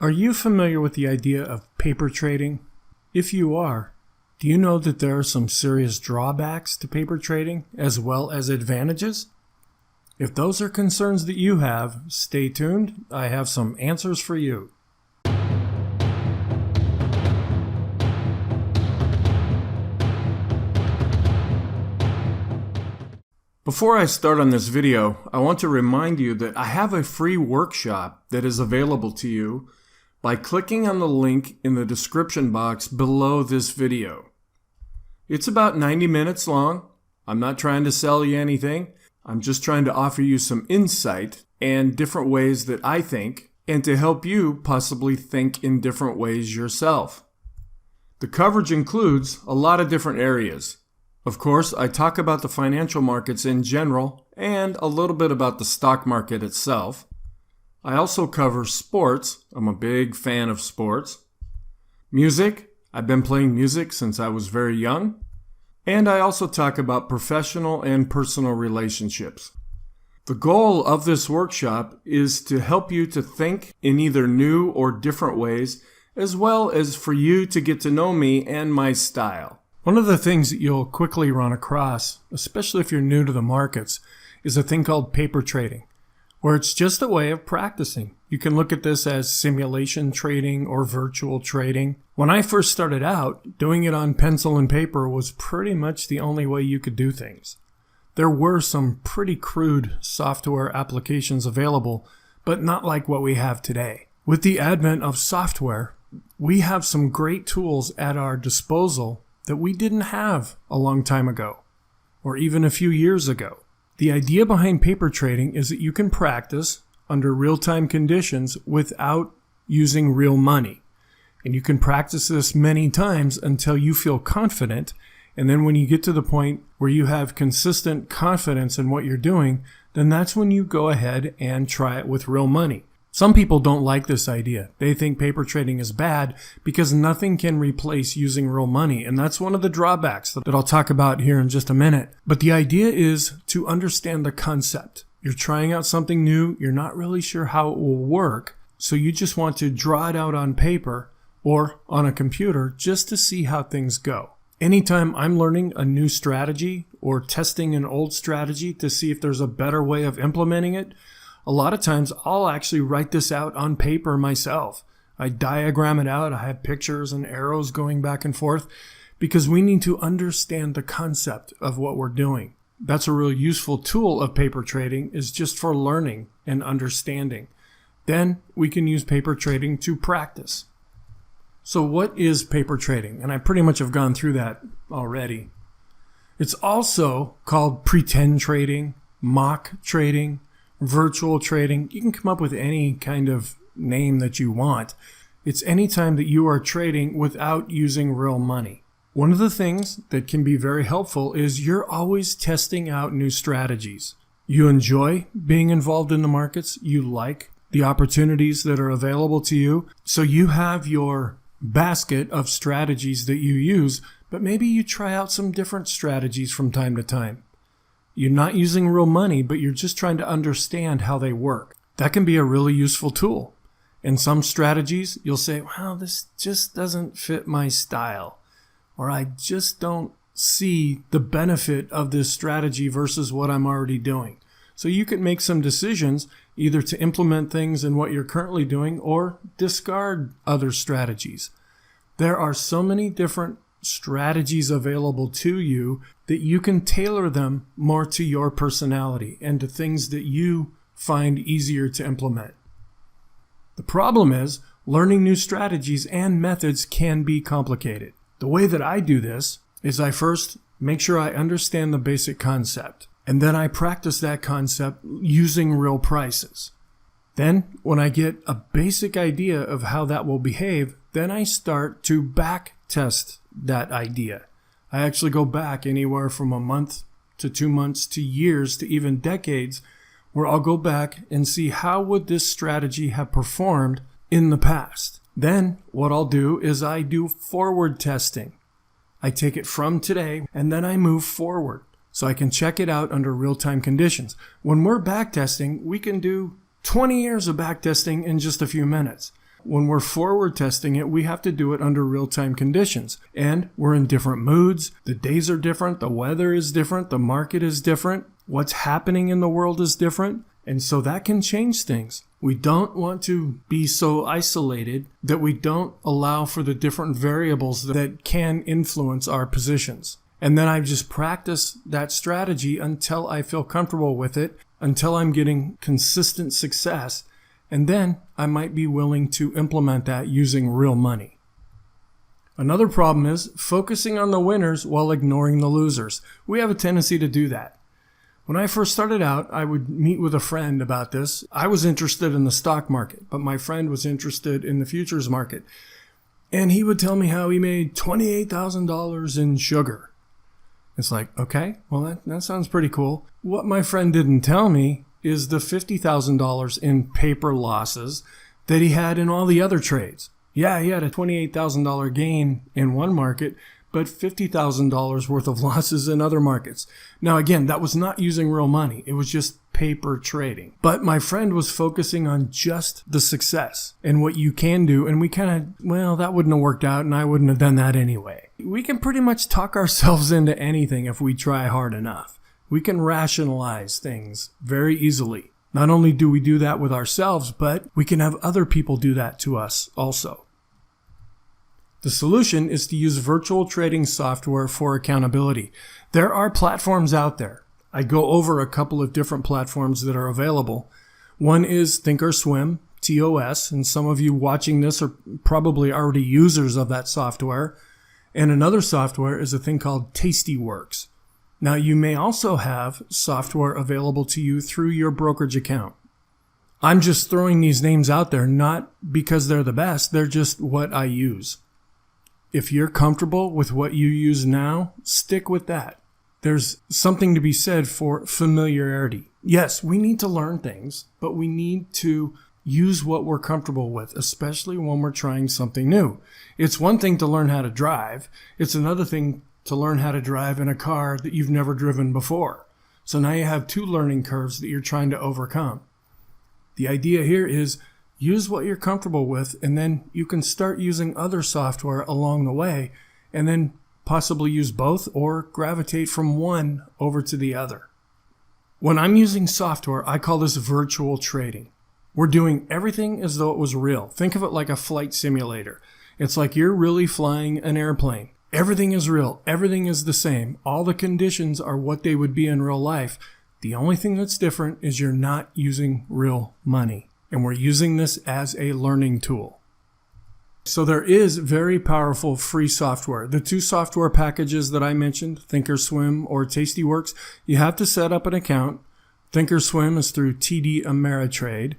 Are you familiar with the idea of paper trading? If you are, do you know that there are some serious drawbacks to paper trading as well as advantages? If those are concerns that you have, stay tuned. I have some answers for you. Before I start on this video, I want to remind you that I have a free workshop that is available to you by clicking on the link in the description box below this video. It's about 90 minutes long. I'm not trying to sell you anything. I'm just trying to offer you some insight and different ways that I think, and to help you possibly think in different ways yourself. The coverage includes a lot of different areas. Of course, I talk about the financial markets in general and a little bit about the stock market itself. I also cover sports. I'm a big fan of sports. Music. I've been playing music since I was very young. And I also talk about professional and personal relationships. The goal of this workshop is to help you to think in either new or different ways, as well as for you to get to know me and my style. One of the things that you'll quickly run across, especially if you're new to the markets, is a thing called paper trading, where it's just a way of practicing. You can look at this as simulation trading or virtual trading. When I first started out, doing it on pencil and paper was pretty much the only way you could do things. There were some pretty crude software applications available, but not like what we have today. With the advent of software, we have some great tools at our disposal that we didn't have a long time ago, or even a few years ago. The idea behind paper trading is that you can practice under real-time conditions without using real money. And you can practice this many times until you feel confident. And then when you get to the point where you have consistent confidence in what you're doing, then that's when you go ahead and try it with real money. Some people don't like this idea. They think paper trading is bad because nothing can replace using real money. And that's one of the drawbacks that I'll talk about here in just a minute. But the idea is to understand the concept. You're trying out something new. You're not really sure how it will work. So you just want to draw it out on paper or on a computer just to see how things go. Anytime I'm learning a new strategy or testing an old strategy to see if there's a better way of implementing it, a lot of times I'll actually write this out on paper myself. I diagram it out. I have pictures and arrows going back and forth because we need to understand the concept of what we're doing. That's a really useful tool of paper trading, is just for learning and understanding. Then we can use paper trading to practice. So what is paper trading? And I pretty much have gone through that already. It's also called pretend trading, mock trading, virtual trading. You can come up with any kind of name that you want. It's any time that you are trading without using real money. One of the things that can be very helpful is you're always testing out new strategies. You enjoy being involved in the markets. You like the opportunities that are available to you. So you have your basket of strategies that you use, but maybe you try out some different strategies from time to time. You're not using real money, but you're just trying to understand how they work. That can be a really useful tool. In some strategies, you'll say, wow, this just doesn't fit my style, or I just don't see the benefit of this strategy versus what I'm already doing. So you can make some decisions either to implement things in what you're currently doing or discard other strategies. There are so many different strategies available to you that you can tailor them more to your personality and to things that you find easier to implement. The problem is learning new strategies and methods can be complicated. The way that I do this is I first make sure I understand the basic concept, and then I practice that concept using real prices. Then when I get a basic idea of how that will behave, then I start to back test that idea. I actually go back anywhere from a month to 2 months to years to even decades, where I'll go back and see how would this strategy have performed in the past. Then what I'll do is I do forward testing. I take it from today and then I move forward so I can check it out under real-time conditions. When we're back testing, we can do 20 years of back testing in just a few minutes. when we're forward testing it, we have to do it under real-time conditions. And we're in different moods. The days are different. The weather is different. The market is different. What's happening in the world is different. And so that can change things. We don't want to be so isolated that we don't allow for the different variables that can influence our positions. And then I just practice that strategy until I feel comfortable with it, until I'm getting consistent success. And then I might be willing to implement that using real money. Another problem is focusing on the winners while ignoring the losers. We have a tendency to do that. When I first started out, I would meet with a friend about this. I was interested in the stock market, but my friend was interested in the futures market. And he would tell me how he made $28,000 in sugar. It's like, okay, well, that sounds pretty cool. What my friend didn't tell me is the $50,000 in paper losses that he had in all the other trades. Yeah, he had a $28,000 gain in one market, but $50,000 worth of losses in other markets. Now, again, that was not using real money. It was just paper trading. But my friend was focusing on just the success and what you can do. And we kind of, well, that wouldn't have worked out and I wouldn't have done that anyway. We can pretty much talk ourselves into anything if we try hard enough. We can rationalize things very easily. Not only do we do that with ourselves, but we can have other people do that to us also. The solution is to use virtual trading software for accountability. There are platforms out there. I go over a couple of different platforms that are available. One is Thinkorswim, TOS, and some of you watching this are probably already users of that software. And another software is a thing called Tastyworks. Now, you may also have software available to you through your brokerage account. I'm just throwing these names out there, not because they're the best, they're just what I use. If you're comfortable with what you use now, stick with that. There's something to be said for familiarity. Yes, we need to learn things, but we need to use what we're comfortable with, especially when we're trying something new. It's one thing to learn how to drive. It's another thing to learn how to drive in a car that you've never driven before. So now you have two learning curves that you're trying to overcome. The idea here is use what you're comfortable with, and then you can start using other software along the way, and then possibly use both or gravitate from one over to the other. When I'm using software, I call this virtual trading. We're doing everything as though it was real. Think of it like a flight simulator. It's like you're really flying an airplane. Everything is real. Everything is the same. All the conditions are what they would be in real life. The only thing that's different is you're not using real money. And we're using this as a learning tool. So there is very powerful free software. The two software packages that I mentioned, Thinkorswim or Tastyworks, you have to set up an account. Thinkorswim is through TD Ameritrade,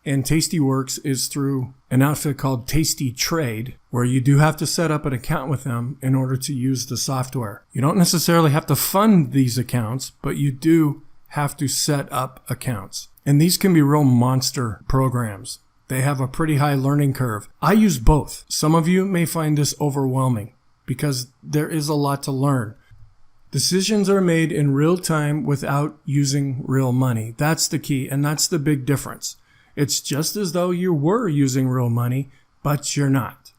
and Tastyworks is through an outfit called Tasty Trade, where you do have to set up an account with them in order to use the software. You don't necessarily have to fund these accounts, but you do have to set up accounts. And these can be real monster programs. They have a pretty high learning curve. I use both. Some of you may find this overwhelming because there is a lot to learn. Decisions are made in real time without using real money. That's the key, and that's the big difference. It's just as though you were using real money, but you're not.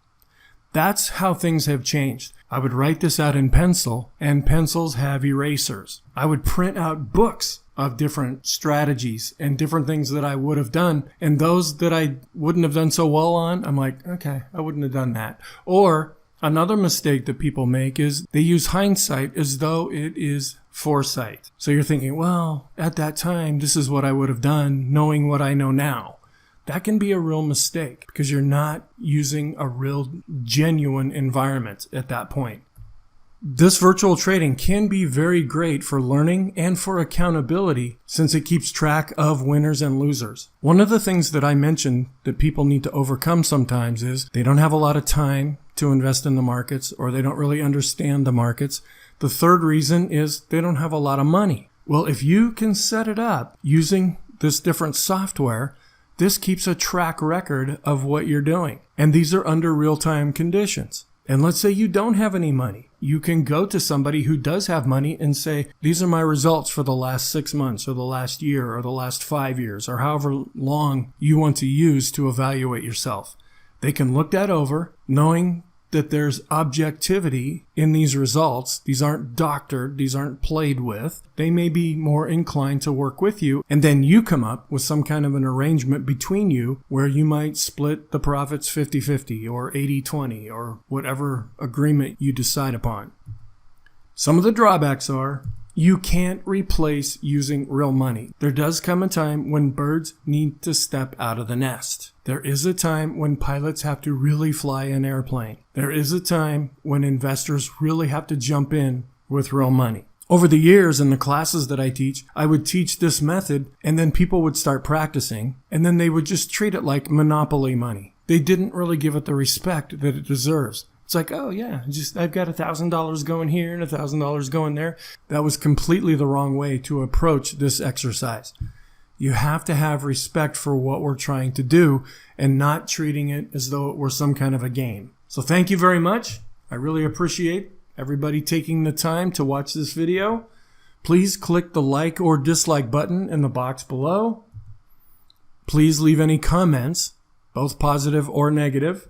That's how things have changed. I would write this out in pencil, and pencils have erasers. I would print out books of different strategies and different things that I would have done. And those that I wouldn't have done so well on, I'm like, okay, I wouldn't have done that. Or another mistake that people make is they use hindsight as though it is foresight. So you're thinking, well, at that time, this is what I would have done, knowing what I know now. That can be a real mistake because you're not using a real genuine environment at that point. This virtual trading can be very great for learning and for accountability since it keeps track of winners and losers. One of the things that I mentioned that people need to overcome sometimes is they don't have a lot of time to invest in the markets or they don't really understand the markets. The third reason is they don't have a lot of money. Well, if you can set it up using this different software, this keeps a track record of what you're doing. And these are under real-time conditions. And let's say you don't have any money. You can go to somebody who does have money and say, these are my results for the last 6 months or the last year or the last 5 years or however long you want to use to evaluate yourself. They can look that over, knowing that there's objectivity in these results. These aren't doctored. These aren't played with. They may be more inclined to work with you. And then you come up with some kind of an arrangement between you where you might split the profits 50-50 or 80-20 or whatever agreement you decide upon. Some of the drawbacks are you can't replace using real money. There does come a time when birds need to step out of the nest. There is a time when pilots have to really fly an airplane. There is a time when investors really have to jump in with real money. Over the years in the classes that I teach, I would teach this method and then people would start practicing and then they would just treat it like monopoly money. They didn't really give it the respect that it deserves. It's like, oh yeah, I've got $1,000 going here and $1,000 going there. That was completely the wrong way to approach this exercise. You have to have respect for what we're trying to do and not treating it as though it were some kind of a game. So thank you very much. I really appreciate everybody taking the time to watch this video. Please click the like or dislike button in the box below. Please leave any comments, both positive or negative.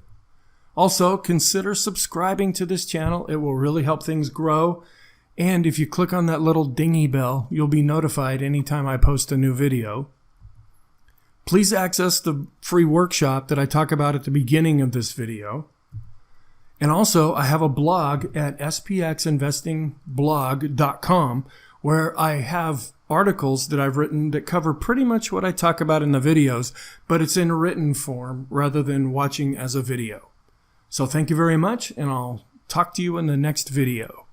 Also, consider subscribing to this channel. It will really help things grow. And if you click on that little dingy bell, you'll be notified anytime I post a new video. Please access the free workshop that I talk about at the beginning of this video. And also, I have a blog at spxinvestingblog.com where I have articles that I've written that cover pretty much what I talk about in the videos, but it's in written form rather than watching as a video. So thank you very much, and I'll talk to you in the next video.